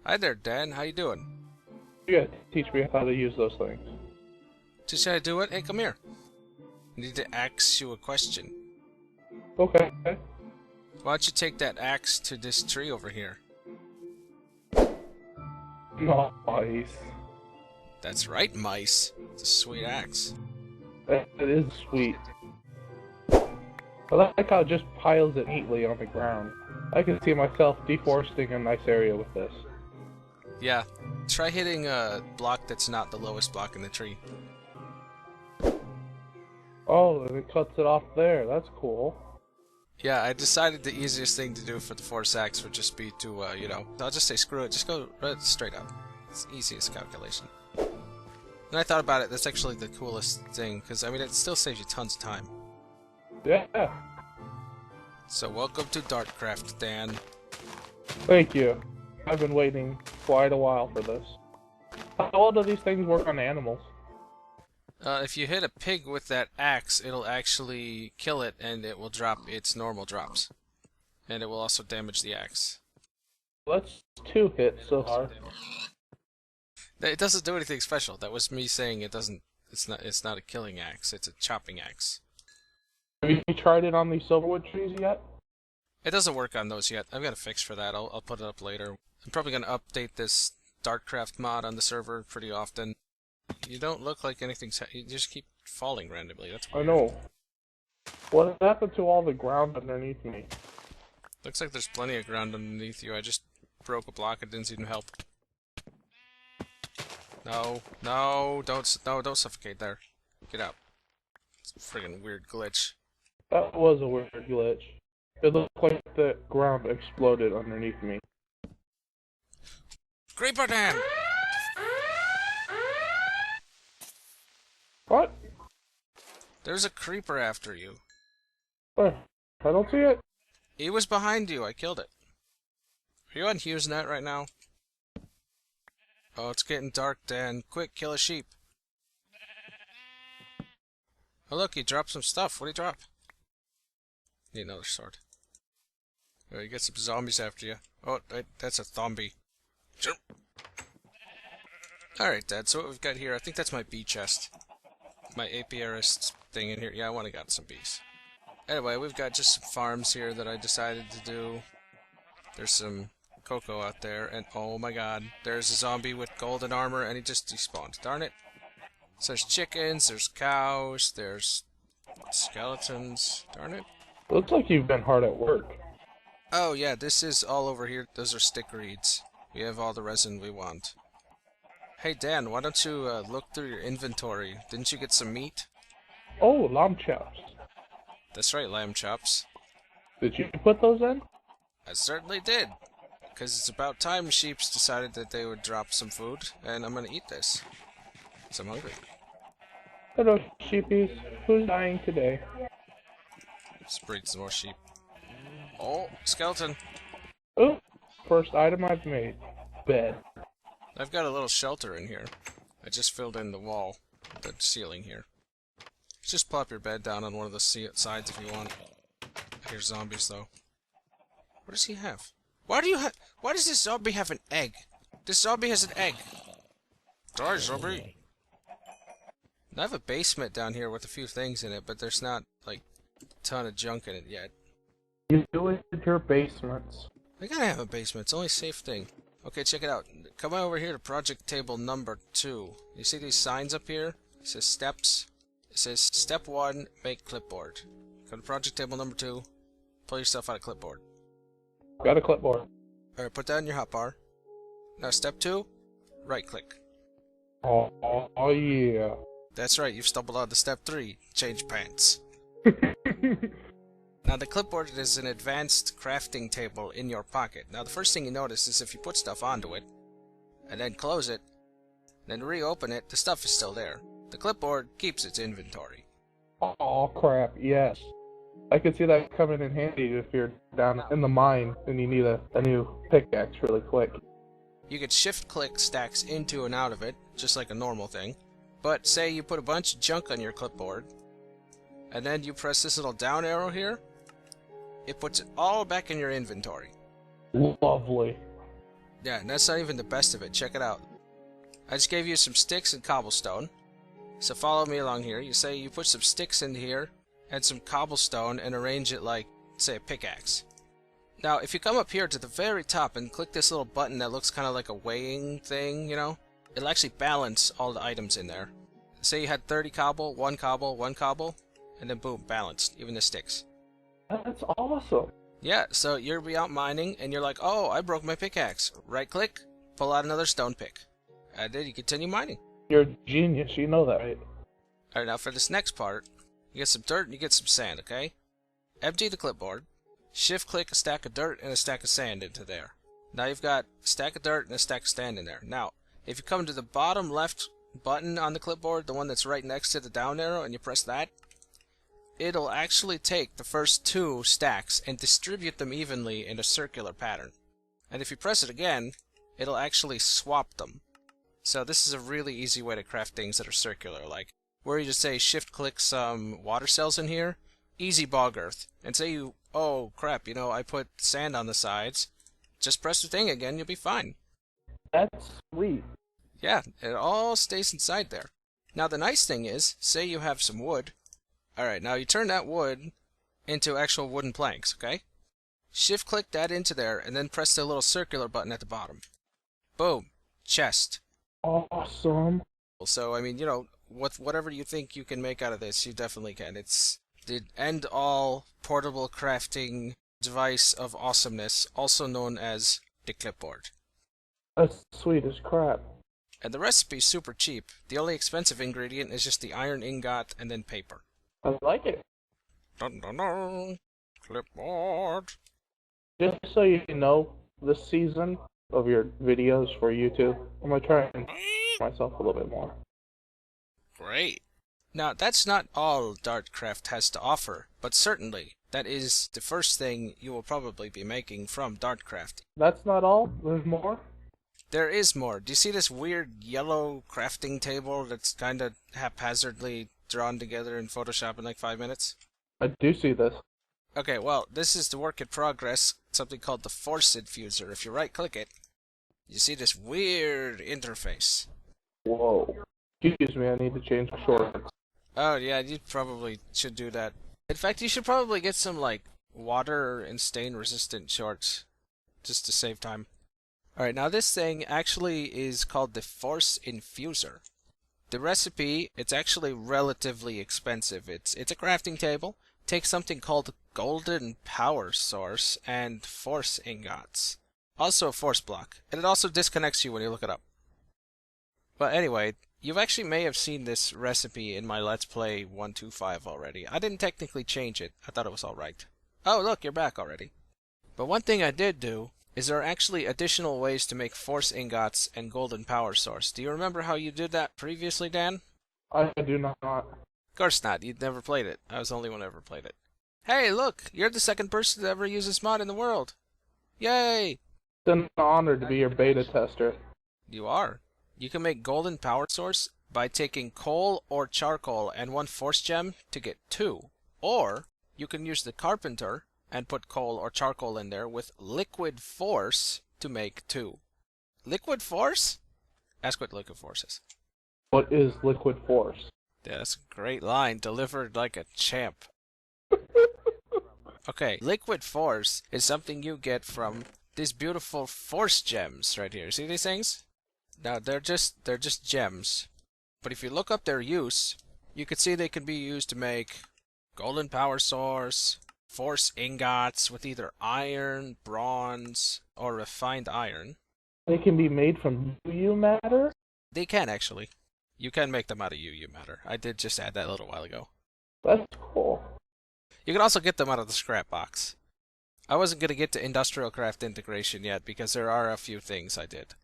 Hi there, Dan. How you doing? You gotta teach me how to use those things. Teach you how to do it? Hey, come here. I need to ask you a question. Okay. Why don't you take that axe to this tree over here? Nice. That's right, mice. It's a sweet axe. That is sweet. I like how it just piles it neatly on the ground. I can see myself deforesting a nice area with this. Yeah. Try hitting a block that's not the lowest block in the tree. Oh, and it cuts it off there. That's cool. Yeah, I decided the easiest thing to do for the force axe would just be to, I'll just say screw it. Just go right straight up. It's the easiest calculation. And I thought about it, that's actually the coolest thing, because, I mean, it still saves you tons of time. Yeah. So, welcome to DartCraft, Dan. Thank you. I've been waiting quite a while for this. How well do these things work on animals? If you hit a pig with that axe, it'll actually kill it, and it will drop its normal drops. And it will also damage the axe. That's 2 hits so far. It doesn't do anything special. That was me saying it doesn't. It's not a killing axe. It's a chopping axe. Have you tried it on these silverwood trees yet? It doesn't work on those yet. I've got a fix for that. I'll put it up later. I'm probably gonna update this DartCraft mod on the server pretty often. You don't look like anything's. You just keep falling randomly. That's weird. I know. What happened to all the ground underneath me? Looks like there's plenty of ground underneath you. I just broke a block. It didn't seem to help. No, don't suffocate there. Get out. It's a friggin' weird glitch. That was a weird glitch. It looked like the ground exploded underneath me. biggerDan! What? There's a creeper after you. I don't see it. He was behind you. I killed it. Are you on HughesNet right now? Oh, it's getting dark, Dan. Quick, kill a sheep. Oh, look, he dropped some stuff. What did he drop? Need another sword. Oh, you get some zombies after you. Oh, that's a zombie. Sure. Alright, Dad, so what we've got here, I think that's my bee chest. My apiarist thing in here. Yeah, I want to got some bees. Anyway, we've got just some farms here that I decided to do. There's some cocoa out there, and oh my god, there's a zombie with golden armor, and he just despawned. Darn it. So there's chickens, there's cows, there's skeletons. Darn it. Looks like you've been hard at work. Oh yeah, this is all over here. Those are stick reeds. We have all the resin we want. Hey Dan, why don't you look through your inventory? Didn't you get some meat? Oh, lamb chops. That's right, lamb chops. Did you put those in? I certainly did. Because it's about time sheeps decided that they would drop some food, and I'm gonna eat this. Because I'm hungry. Hello, sheepies. Who's dying today? Let's breed some more sheep. Oh, skeleton. Oh, first item I've made. Bed. I've got a little shelter in here. I just filled in the wall, the ceiling here. Just plop your bed down on one of the sides if you want. I hear zombies though. What does he have? Why does this zombie have an egg? This zombie has an egg. Die, zombie. I have a basement down here with a few things in it, but there's not, like, a ton of junk in it yet. You do it in your basements. I gotta have a basement. It's the only safe thing. Okay, check it out. Come on over here to project table number 2. You see these signs up here? It says steps. It says step 1, make clipboard. Go to project table number 2. Pull yourself out of clipboard. Got a clipboard. Alright, put that in your hotbar. Now step 2, right click. Oh yeah. That's right, you've stumbled on to step 3, change pants. Now the clipboard is an advanced crafting table in your pocket. Now the first thing you notice is if you put stuff onto it, and then close it, and then reopen it, the stuff is still there. The clipboard keeps its inventory. Oh crap, yes. I could see that coming in handy if you're down in the mine and you need a new pickaxe really quick. You could shift-click stacks into and out of it, just like a normal thing. But say you put a bunch of junk on your clipboard, and then you press this little down arrow here, it puts it all back in your inventory. Lovely. Yeah, and that's not even the best of it. Check it out. I just gave you some sticks and cobblestone. So follow me along here. You say you put some sticks in here and some cobblestone and arrange it like, say, a pickaxe. Now, if you come up here to the very top and click this little button that looks kind of like a weighing thing, you know, it'll actually balance all the items in there. Say you had 30 cobble, 1 cobble, 1 cobble, and then boom, balanced, even the sticks. That's awesome. Yeah, so you'll be out mining, and you're like, oh, I broke my pickaxe. Right click, pull out another stone pick. And then you continue mining. You're a genius, you know that, right? Alright, now for this next part, you get some dirt and you get some sand, okay? Empty the clipboard. Shift click a stack of dirt and a stack of sand into there. Now you've got a stack of dirt and a stack of sand in there. Now, if you come to the bottom left button on the clipboard, the one that's right next to the down arrow, and you press that, it'll actually take the first 2 stacks and distribute them evenly in a circular pattern. And if you press it again, it'll actually swap them. So this is a really easy way to craft things that are circular, like where you just say shift click some water cells in here, easy bog earth, and say you, oh crap, you know, I put sand on the sides, just press the thing again, you'll be fine. That's sweet. Yeah, it all stays inside there. Now the nice thing is, say you have some wood. Alright, now you turn that wood into actual wooden planks, okay? Shift click that into there and then press the little circular button at the bottom. Boom. Chest. Awesome. So, I mean, you know, whatever you think you can make out of this, you definitely can. It's the end-all portable crafting device of awesomeness, also known as the clipboard. That's sweet as crap. And the recipe's super cheap. The only expensive ingredient is just the iron ingot and then paper. I like it. Dun dun dun! Clipboard! Just so you know, this season of your videos for YouTube, I'm gonna try and myself a little bit more. Great. Now, that's not all DartCraft has to offer, but certainly that is the first thing you will probably be making from DartCraft. That's not all? There's more? There is more. Do you see this weird yellow crafting table that's kind of haphazardly drawn together in Photoshop in like 5 minutes? I do see this. Okay, well, this is the work in progress, something called the force infuser. If you right-click it, you see this weird interface. Whoa. Excuse me, I need to change my shorts. Oh, yeah, you probably should do that. In fact, you should probably get some, like, water and stain-resistant shorts, just to save time. Alright, now this thing actually is called the force infuser. The recipe, it's actually relatively expensive. It's a crafting table. Take something called golden power source and force ingots. Also a force block. And it also disconnects you when you look it up. But anyway, you actually may have seen this recipe in my Let's Play 125 already. I didn't technically change it. I thought it was alright. Oh, look, you're back already. But one thing I did do is there are actually additional ways to make force ingots and golden power source. Do you remember how you did that previously, Dan? I do not. Of course not. You'd never played it. I was the only one who ever played it. Hey, look! You're the second person to ever use this mod in the world. Yay! It's an honor to be your beta tester. You are. You can make golden power source by taking coal or charcoal and 1 force gem to get 2. Or, you can use the carpenter and put coal or charcoal in there with liquid force to make 2. Liquid force? Ask what liquid force is. What is liquid force? Yeah, that's a great line, delivered like a champ. Okay, liquid force is something you get from these beautiful force gems right here. See these things? Now they're just gems. But if you look up their use, you can see they can be used to make golden power source, force ingots with either iron, bronze, or refined iron. They can be made from UU matter? They can actually. You can make them out of UU matter. I did just add that a little while ago. That's cool. You can also get them out of the scrap box. I wasn't going to get to industrial craft integration yet because there are a few things I did.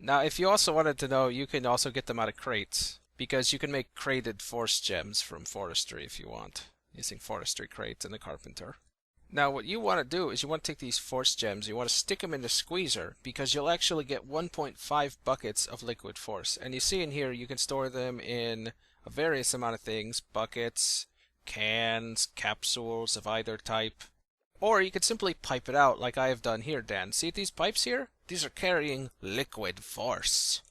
Now, if you also wanted to know, you can also get them out of crates, because you can make crated force gems from forestry if you want, using forestry crates and the carpenter. Now, what you want to do is you want to take these force gems, you want to stick them in the squeezer, because you'll actually get 1.5 buckets of liquid force. And you see in here, you can store them in a various amount of things, buckets, cans, capsules of either type, Or you could simply pipe it out like I have done here, Dan. See these pipes here? These are carrying liquid force.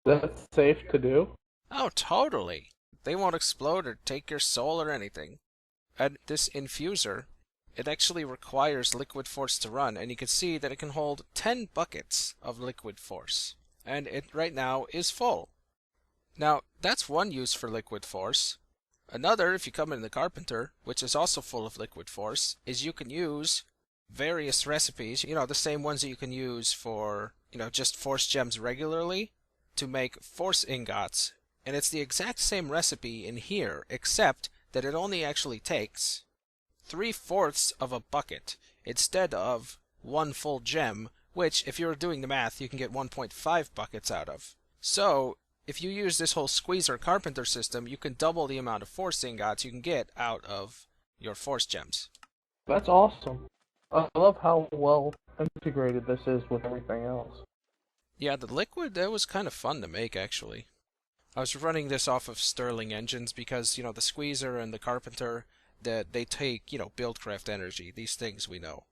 That's safe to do? Oh, totally. They won't explode or take your soul or anything. And this infuser, it actually requires liquid force to run, and you can see that it can hold 10 buckets of liquid force. And it right now is full. Now, that's one use for liquid force. Another, if you come in the carpenter, which is also full of liquid force, is you can use various recipes, the same ones that you can use for, just force gems regularly, to make force ingots. And it's the exact same recipe in here, except that it only actually takes 3/4 of a bucket instead of one full gem, which, if you're doing the math, you can get 1.5 buckets out of. So, if you use this whole squeezer carpenter system, you can double the amount of force ingots you can get out of your force gems. That's awesome. I love how well integrated this is with everything else. Yeah, the liquid, that was kind of fun to make, actually. I was running this off of Stirling engines because, the squeezer and the carpenter, they take, BuildCraft energy. These things we know.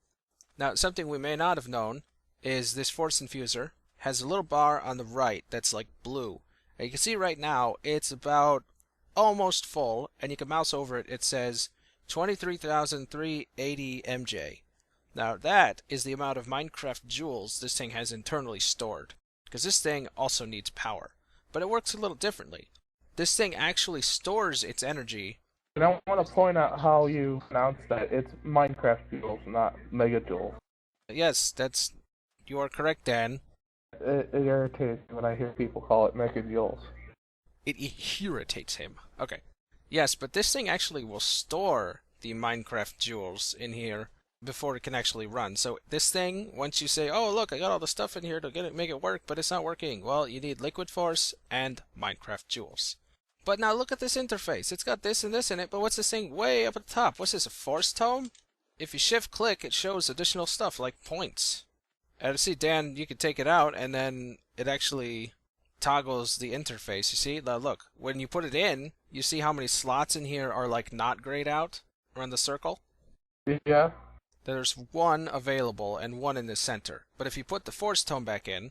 Now, something we may not have known is this force infuser has a little bar on the right that's like blue. And you can see right now it's about almost full, and you can mouse over it. It says 23,380 MJ. Now that is the amount of Minecraft joules this thing has internally stored, because this thing also needs power. But it works a little differently. This thing actually stores its energy. And I want to point out how you pronounce that. It's Minecraft joules, not megajoules. Yes, you are correct, Dan. It irritates me when I hear people call it megajoules. It irritates him. Okay. Yes, but this thing actually will store the Minecraft joules in here before it can actually run. So this thing, once you say, oh look, I got all the stuff in here to make it work, but it's not working. Well, you need liquid force and Minecraft joules. But now look at this interface. It's got this and this in it, but what's this thing way up at the top? What's this, a force tome? If you shift click, it shows additional stuff like points. And see, Dan, you can take it out and then it actually toggles the interface. You see? Now look, when you put it in, you see how many slots in here are like not grayed out around the circle? Yeah. There's one available and one in the center. But if you put the force tome back in,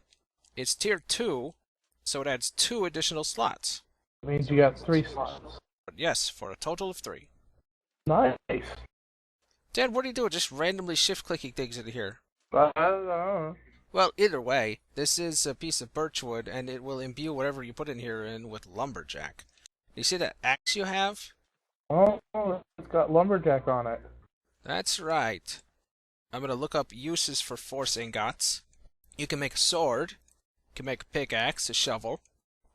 it's tier 2, so it adds 2 additional slots. It means you got 3 slots. But yes, for a total of 3. Nice. Dan, what are you doing? Just randomly shift-clicking things into here. I don't know. Well, either way, this is a piece of birchwood, and it will imbue whatever you put in here in with lumberjack. You see that axe you have? Oh, it's got lumberjack on it. That's right. I'm going to look up uses for force ingots. You can make a sword. You can make a pickaxe, a shovel,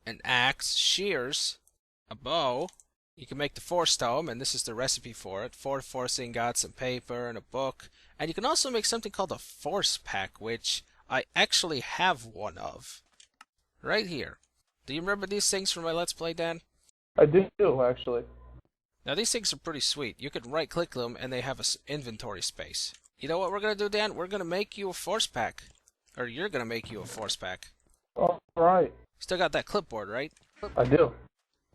an axe, shears, a bow. You can make the force tome, and this is the recipe for it. 4 force ingots, some paper, and a book. And you can also make something called a force pack, which I actually have one of. Right here. Do you remember these things from my Let's Play, Dan? I do, actually. Now these things are pretty sweet. You can right-click them, and they have an inventory space. You know what we're going to do, Dan? We're going to make you a force pack. Or you're going to make you a force pack. Alright. Still got that clipboard, right? I do.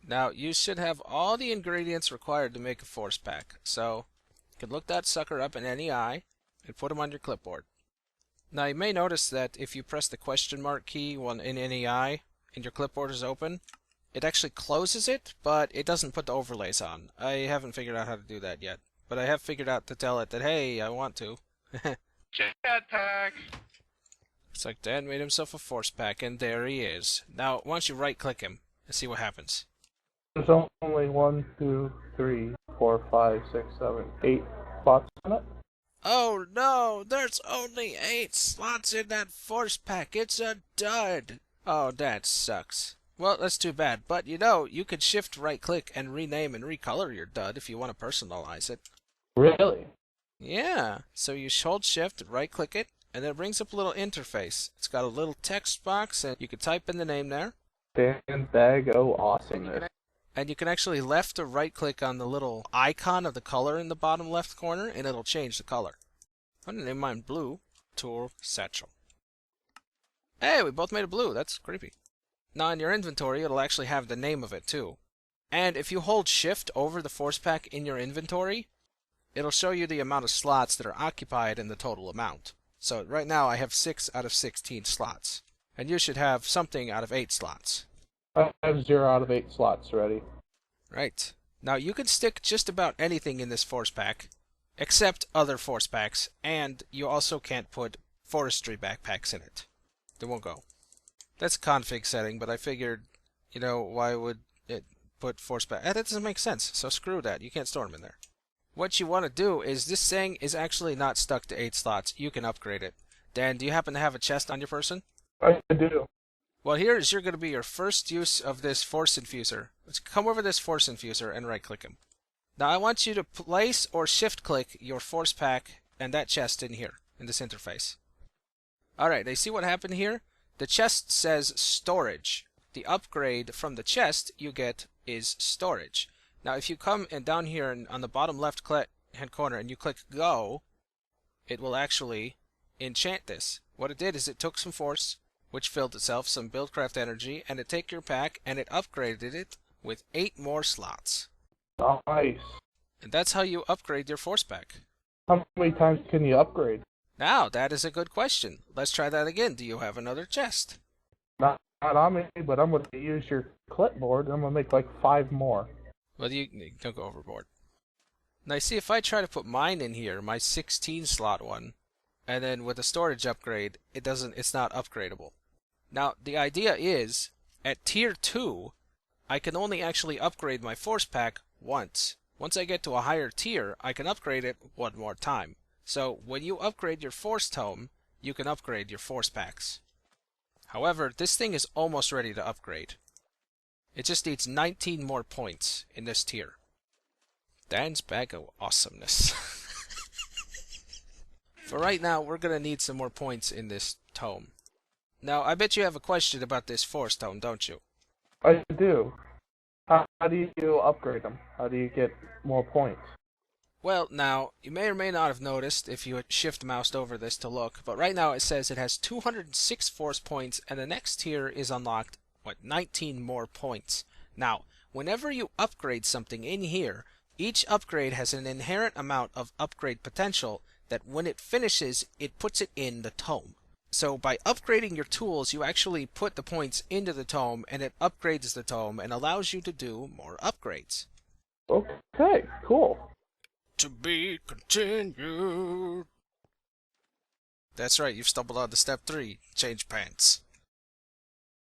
Now, you should have all the ingredients required to make a force pack. So, you can look that sucker up in any eye and put them on your clipboard. Now, you may notice that if you press the question mark key in any eye and your clipboard is open, it actually closes it, but it doesn't put the overlays on. I haven't figured out how to do that yet. But I have figured out to tell it that, hey, I want to. Jetpack! It's like Dan made himself a force pack, and there he is. Now, why don't you right-click him and see what happens. There's only 1, 2, 3, 4, 5, 6, 7, 8 spots on it. Oh no, there's only 8 slots in that force pack. It's a dud. Oh, that sucks. Well, that's too bad. But you could shift right-click and rename and recolor your dud if you want to personalize it. Really? Yeah. So you hold shift, right-click it, and then it brings up a little interface. It's got a little text box, and you can type in the name there. Dan's bag, oh awesomeness. And you can actually left or right-click on the little icon of the color in the bottom left corner, and it'll change the color. I'm going to name mine Blue Tool Satchel. Hey, we both made a blue. That's creepy. Now, in your inventory, it'll actually have the name of it, too. And if you hold Shift over the force pack in your inventory, it'll show you the amount of slots that are occupied in the total amount. So right now I have 6 out of 16 slots. And you should have something out of 8 slots. I have 0 out of 8 slots ready. Right. Now you can stick just about anything in this force pack, except other force packs, and you also can't put forestry backpacks in it. They won't go. That's a config setting, but I figured, why would it put force pack? That doesn't make sense, so screw that. You can't store them in there. What you want to do is, this thing is actually not stuck to 8 slots. You can upgrade it. Dan, do you happen to have a chest on your person? I do. Well, here is going to be your first use of this force infuser. Let's come over this force infuser and right-click him. Now I want you to place or shift-click your force pack and that chest in here, in this interface. Alright, now you see what happened here? The chest says storage. The upgrade from the chest you get is storage. Now if you come and down here and on the bottom left hand corner and you click go, it will actually enchant this. What it did is it took some force, which filled itself some BuildCraft energy, and it took your pack and it upgraded it with 8 more slots. Nice. And that's how you upgrade your force pack. How many times can you upgrade? Now, that is a good question. Let's try that again. Do you have another chest? Not on me, but I'm going to use your clipboard and I'm going to make like 5 more. Well, you don't go overboard. Now, see, if I try to put mine in here, my 16 slot one, and then with a storage upgrade, it's not upgradable. Now, the idea is, at tier 2, I can only actually upgrade my force pack once. Once I get to a higher tier, I can upgrade it 1 more time. So, when you upgrade your force tome, you can upgrade your force packs. However, this thing is almost ready to upgrade. It just needs 19 more points in this tier. Dan's bag of awesomeness. For right now, we're going to need some more points in this tome. Now, I bet you have a question about this force tome, don't you? I do. How do you upgrade them? How do you get more points? Well, now, you may or may not have noticed if you had shift-moused over this to look, but right now it says it has 206 force points, and the next tier is unlocked, 19 more points. Now, whenever you upgrade something in here, each upgrade has an inherent amount of upgrade potential that when it finishes, it puts it in the tome. So by upgrading your tools, you actually put the points into the tome, and it upgrades the tome and allows you to do more upgrades. Okay, cool. To be continued. That's right, you've stumbled on to step 3, change pants.